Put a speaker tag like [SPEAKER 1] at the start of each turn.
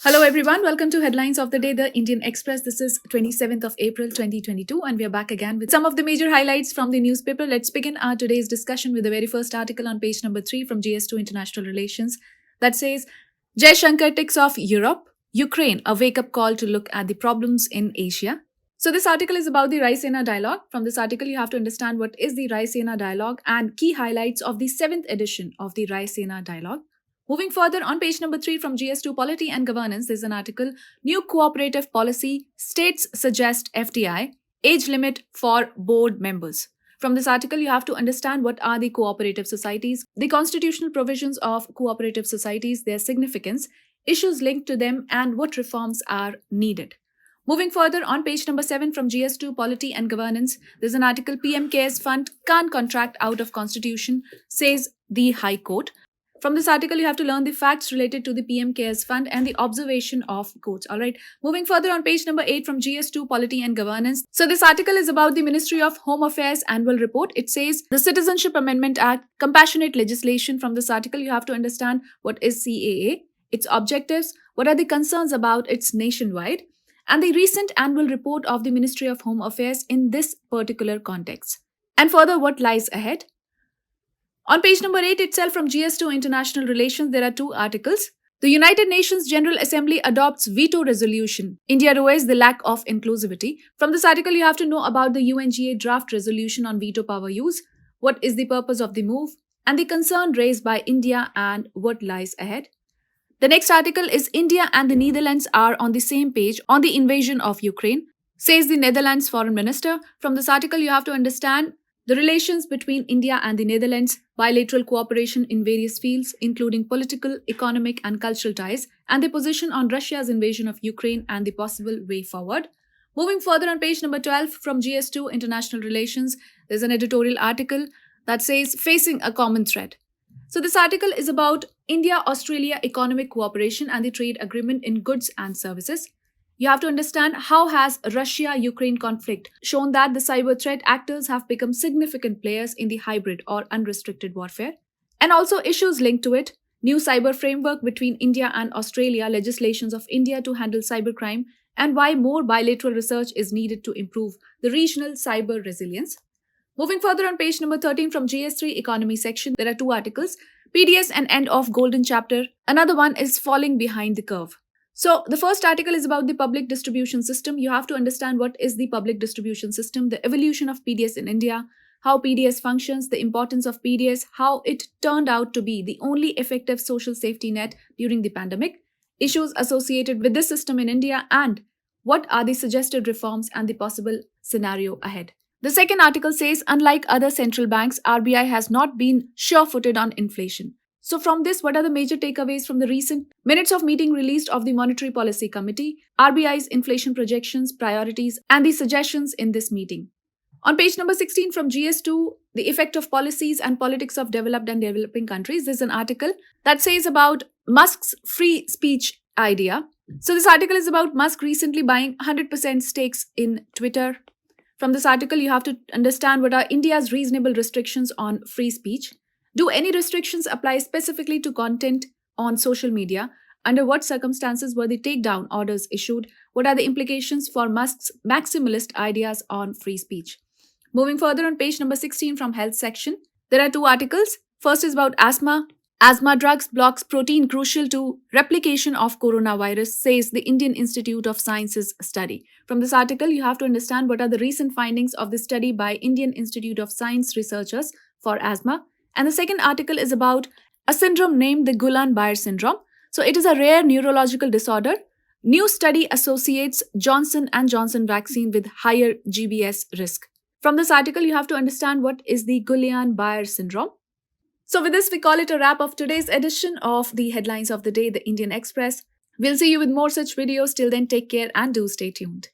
[SPEAKER 1] Hello everyone, welcome to Headlines of the Day, the Indian Express. This is 27th of April 2022 and we are back again with some of the major highlights from the newspaper. Let's begin our today's discussion with the very first article on page number 3 from GS2 International Relations that says, Jai Shankar ticks off Europe, Ukraine, a wake-up call to look at the problems in Asia. So this article is about the Raisina Dialogue. From this article, you have to understand what is the Raisina Dialogue and key highlights of the 7th edition of the Raisina Dialogue. Moving further, on page number 3 from GS2 Polity and Governance, there's an article, New Cooperative Policy, States Suggest FDI, Age Limit for Board Members. From this article, you have to understand what are the cooperative societies, the constitutional provisions of cooperative societies, their significance, issues linked to them, and what reforms are needed. Moving further, on page number 7 from GS2 Polity and Governance, there's an article, PMK Fund can't contract out of Constitution, says the High Court. From this article, you have to learn the facts related to the PM Cares Fund and the observation of courts. All right. Moving further on page number 8 from GS2 Polity and Governance. So this article is about the Ministry of Home Affairs annual report. It says the Citizenship Amendment Act, compassionate legislation. From this article, you have to understand what is CAA, its objectives, what are the concerns about its nationwide, and the recent annual report of the Ministry of Home Affairs in this particular context. And further, what lies ahead. On page number 8 itself from GS2 International Relations, there are two articles. The United Nations General Assembly adopts veto resolution. India rows the lack of inclusivity. From this article, you have to know about the UNGA draft resolution on veto power use, what is the purpose of the move, and the concern raised by India and what lies ahead. The next article is India and the Netherlands are on the same page on the invasion of Ukraine, says the Netherlands Foreign Minister. From this article, you have to understand the relations between India and the Netherlands, bilateral cooperation in various fields, including political, economic, and cultural ties, and the position on Russia's invasion of Ukraine and the possible way forward. Moving further on page number 12 from GS2 International Relations, there's an editorial article that says, Facing a Common Threat. So this article is about India-Australia economic cooperation and the trade agreement in goods and services. You have to understand how has Russia-Ukraine conflict shown that the cyber threat actors have become significant players in the hybrid or unrestricted warfare, and also issues linked to it, new cyber framework between India and Australia, legislations of India to handle cybercrime, and why more bilateral research is needed to improve the regional cyber resilience. Moving further on page number 13 from GS3 Economy section, there are two articles, PDS and End of Golden Chapter. Another one is Falling Behind the Curve. So the first article is about the public distribution system. You have to understand what is the public distribution system, the evolution of PDS in India, how PDS functions, the importance of PDS, how it turned out to be the only effective social safety net during the pandemic, issues associated with this system in India, and what are the suggested reforms and the possible scenario ahead. The second article says, unlike other central banks, RBI has not been sure-footed on inflation. So from this, what are the major takeaways from the recent minutes of meeting released of the Monetary Policy Committee, RBI's inflation projections, priorities, and the suggestions in this meeting? On page number 16 from GS2, the effect of policies and politics of developed and developing countries, there's an article that says about Musk's free speech idea. So this article is about Musk recently buying 100% stakes in Twitter. From this article, you have to understand what are India's reasonable restrictions on free speech. Do any restrictions apply specifically to content on social media? Under what circumstances were the takedown orders issued? What are the implications for Musk's maximalist ideas on free speech? Moving further on page number 16 from Health section, there are two articles. First is about asthma. Asthma drugs blocks protein crucial to replication of coronavirus, says the Indian Institute of Sciences study. From this article, you have to understand what are the recent findings of the study by Indian Institute of Science researchers for asthma. And the second article is about a syndrome named the Guillain-Barré syndrome. So it is a rare neurological disorder. New study associates Johnson & Johnson vaccine with higher GBS risk. From this article, you have to understand what is the Guillain-Barré syndrome. So with this, we call it a wrap of today's edition of the Headlines of the Day, the Indian Express. We'll see you with more such videos. Till then, take care and do stay tuned.